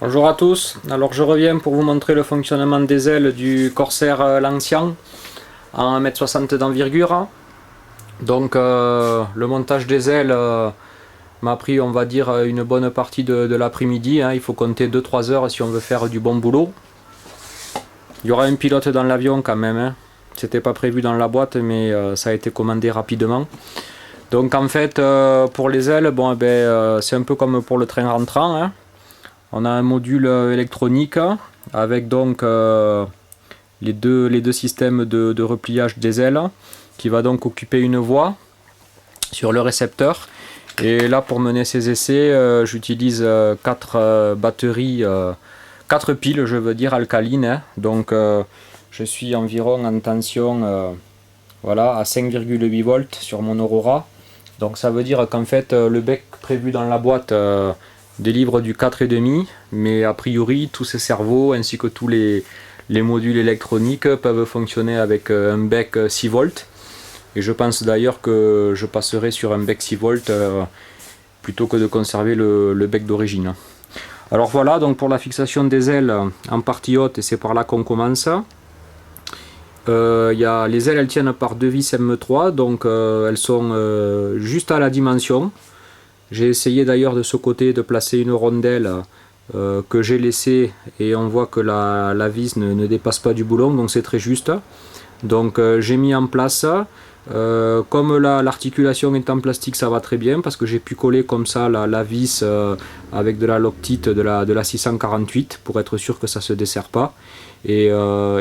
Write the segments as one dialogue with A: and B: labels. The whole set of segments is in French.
A: Bonjour à tous, alors je reviens pour vous montrer le fonctionnement des ailes du Corsair Lancian en 1,60 m d'envergure. Donc le montage des ailes m'a pris on va dire une bonne partie de l'après-midi, hein. Il faut compter 2-3 heures si on veut faire du bon boulot. Il y aura un pilote dans l'avion quand même, hein. C'était pas prévu dans la boîte mais ça a été commandé rapidement. Donc en fait pour les ailes, bon, c'est un peu comme pour le train rentrant, hein. On a un module électronique avec donc les deux systèmes de repliage des ailes qui va donc occuper une voie sur le récepteur. Et là pour mener ces essais, j'utilise 4 batteries, 4 piles je veux dire alcalines, hein. Donc je suis environ en tension voilà, à 5,8 volts sur mon Aurora. Donc ça veut dire qu'en fait le bec prévu dans la boîte délivre du 4,5, mais a priori tous ces cerveaux ainsi que tous les modules électroniques peuvent fonctionner avec un bec 6 volts. Et je pense d'ailleurs que je passerai sur un bec 6 volts plutôt que de conserver le bec d'origine. Alors voilà, donc pour la fixation des ailes en partie haute, et c'est par là qu'on commence. Les ailes elles tiennent par 2 vis M3, donc elles sont juste à la dimension. J'ai essayé d'ailleurs de ce côté de placer une rondelle que j'ai laissée et on voit que la vis ne dépasse pas du boulon, donc c'est très juste. Donc j'ai mis en place, comme l'articulation est en plastique, ça va très bien parce que j'ai pu coller comme ça la vis avec de la Loctite de la 648 pour être sûr que ça ne se desserre pas. Et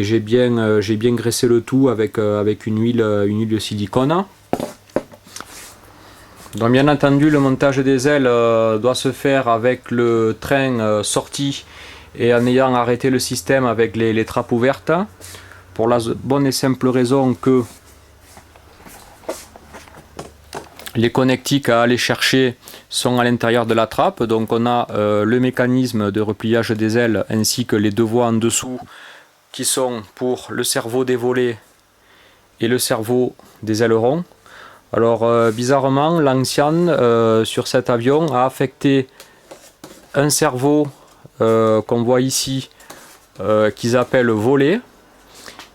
A: j'ai bien graissé le tout avec une huile de silicone. Donc bien entendu le montage des ailes doit se faire avec le train sorti et en ayant arrêté le système avec les trappes ouvertes, pour la bonne et simple raison que les connectiques à aller chercher sont à l'intérieur de la trappe. Donc on a le mécanisme de repliage des ailes ainsi que les 2 voies en dessous qui sont pour le cerveau des volets et le cerveau des ailerons. Alors bizarrement, Lancian sur cet avion a affecté un cerveau qu'on voit ici qu'ils appellent volet,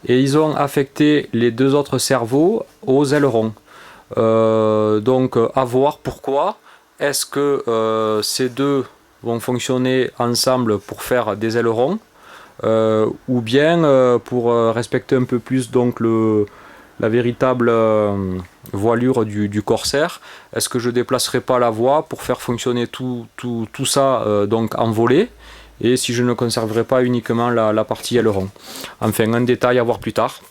A: et ils ont affecté les 2 autres cerveaux aux ailerons. Donc à voir pourquoi est-ce que ces deux vont fonctionner ensemble pour faire des ailerons, ou bien pour respecter un peu plus donc la véritable voilure du Corsair. Est-ce que je déplacerai pas la voie pour faire fonctionner tout ça donc en volet, et si je ne conserverai pas uniquement la partie aileron. Enfin, un détail à voir plus tard.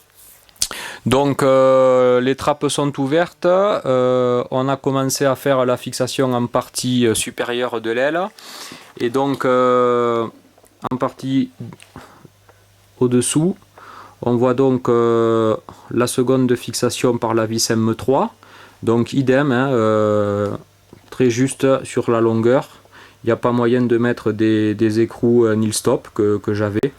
A: Donc les trappes sont ouvertes, on a commencé à faire la fixation en partie supérieure de l'aile, et donc en partie au-dessous, on voit donc la seconde fixation par la vis M3, donc idem, hein, très juste sur la longueur. Il n'y a pas moyen de mettre des écrous nil stop que j'avais.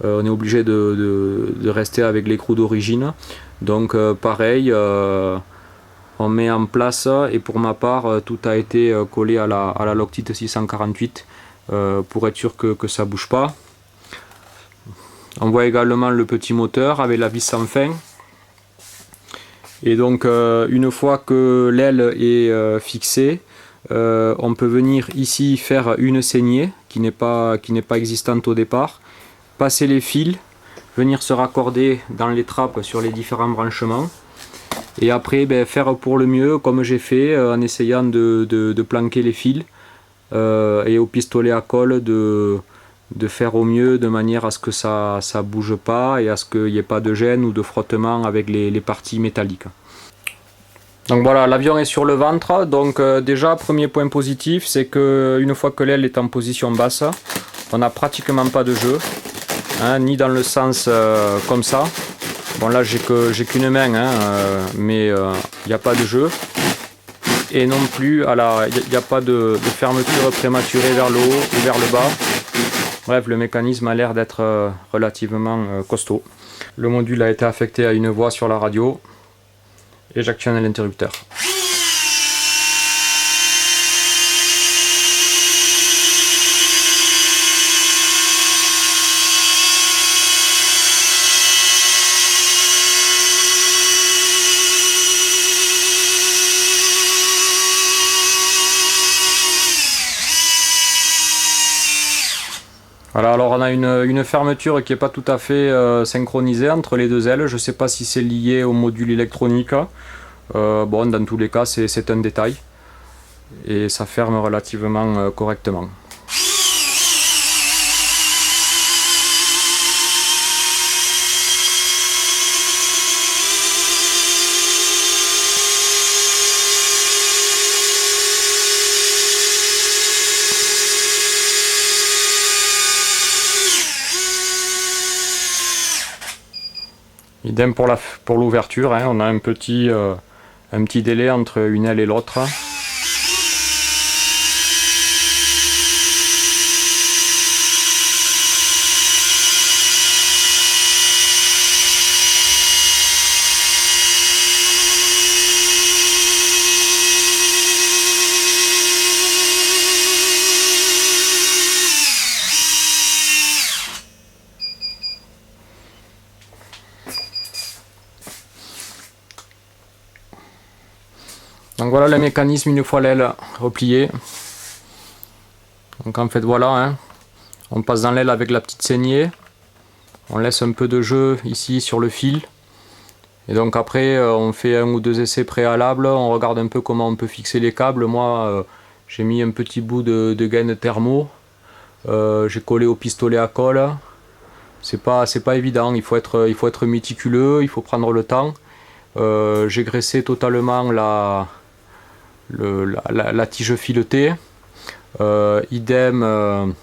A: On est obligé de rester avec l'écrou d'origine. Donc pareil, on met en place, et pour ma part tout a été collé à la Loctite 648 pour être sûr que ça ne bouge pas. On voit également le petit moteur avec la vis sans fin. Et donc une fois que l'aile est fixée, on peut venir ici faire une saignée qui n'est pas existante au départ, passer les fils, venir se raccorder dans les trappes sur les différents branchements, et après faire pour le mieux comme j'ai fait en essayant de planquer les fils, et au pistolet à colle de faire au mieux de manière à ce que ça bouge pas et à ce qu'il n'y ait pas de gêne ou de frottement avec les parties métalliques. Donc voilà, l'avion est sur le ventre. Donc déjà, premier point positif, c'est que une fois que l'aile est en position basse, on n'a pratiquement pas de jeu, hein, ni dans le sens comme ça. Bon là j'ai qu'une main, hein, mais il n'y a pas de jeu. Et non plus, il n'y a pas de fermeture prématurée vers le haut ou vers le bas. Bref, le mécanisme a l'air d'être relativement costaud. Le module a été affecté à une voie sur la radio, et j'actionne l'interrupteur. Voilà, alors on a une fermeture qui n'est pas tout à fait synchronisée entre les deux ailes. Je ne sais pas si c'est lié au module électronique. Bon, dans tous les cas, c'est un détail. Et ça ferme relativement correctement. Idem pour l'ouverture, hein, on a un petit délai entre une aile et l'autre. Donc voilà le mécanisme une fois l'aile repliée. Donc en fait voilà, hein, on passe dans l'aile avec la petite saignée. On laisse un peu de jeu ici sur le fil. Et donc après on fait un ou deux essais préalables, on regarde un peu comment on peut fixer les câbles. Moi j'ai mis un petit bout de gaine thermo. J'ai collé au pistolet à colle. C'est pas évident, il faut être méticuleux, il faut prendre le temps. J'ai graissé totalement la tige filetée. Idem,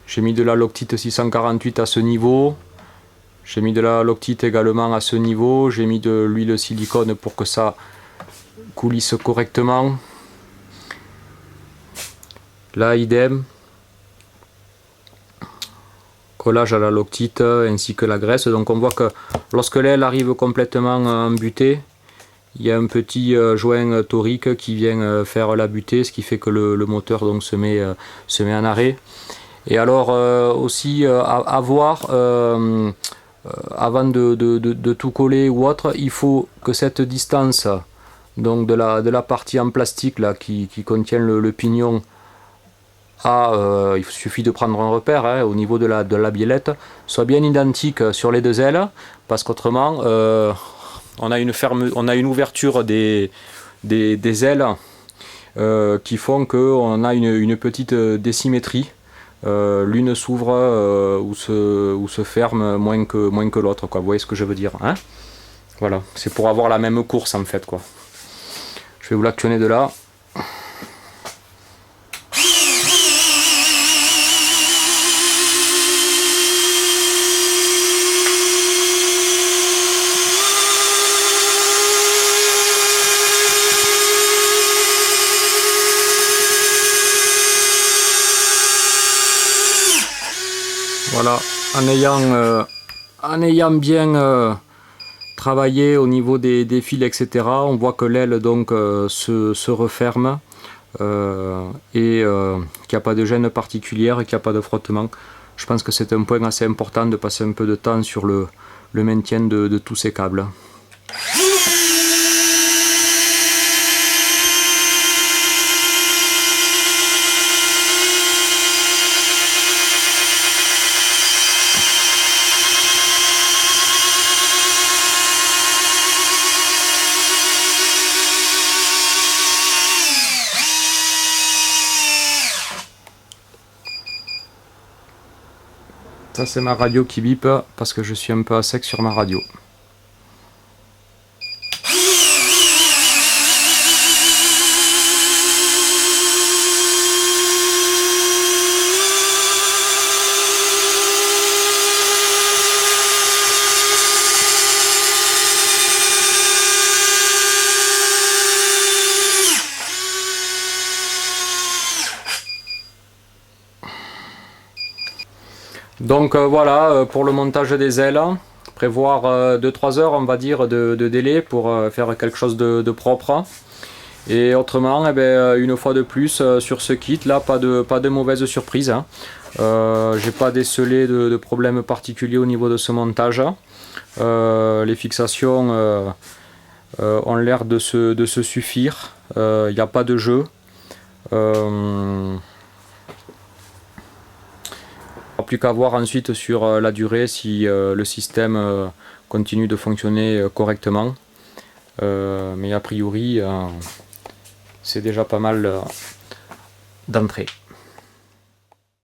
A: j'ai mis de la Loctite 648 à ce niveau. J'ai mis de la Loctite également à ce niveau. J'ai mis de l'huile silicone pour que ça coulisse correctement. Là, idem. Collage à la Loctite ainsi que la graisse. Donc on voit que lorsque l'aile arrive complètement embutée, il y a un petit joint torique qui vient faire la butée, ce qui fait que le moteur donc se met en arrêt. Et alors aussi à voir, avant de tout coller ou autre, il faut que cette distance donc de la partie en plastique là, qui contient le pignon, il suffit de prendre un repère hein, au niveau de la biellette, soit bien identique sur les deux ailes, parce qu'autrement on a une ouverture des ailes qui font qu'on a une petite désymétrie. L'une s'ouvre ou se ferme moins que l'autre, quoi. Vous voyez ce que je veux dire, hein? Voilà, c'est pour avoir la même course en fait, quoi. Je vais vous l'actionner de là. Voilà, en ayant bien travaillé au niveau des fils, etc., on voit que l'aile donc se referme et qu'il n'y a pas de gêne particulière et qu'il n'y a pas de frottement. Je pense que c'est un point assez important de passer un peu de temps sur le maintien de tous ces câbles. Ça c'est ma radio qui bip parce que je suis un peu à sec sur ma radio. Donc voilà pour le montage des ailes, prévoir 2-3 heures on va dire de délai pour faire quelque chose de propre. Et autrement, une fois de plus sur ce kit là, pas de mauvaise surprise, hein. J'ai pas décelé de problème particulier au niveau de ce montage. Les fixations ont l'air de se suffire, il n'y a pas de jeu. Plus qu'à voir ensuite sur la durée si le système continue de fonctionner correctement. Mais a priori, c'est déjà pas mal d'entrée.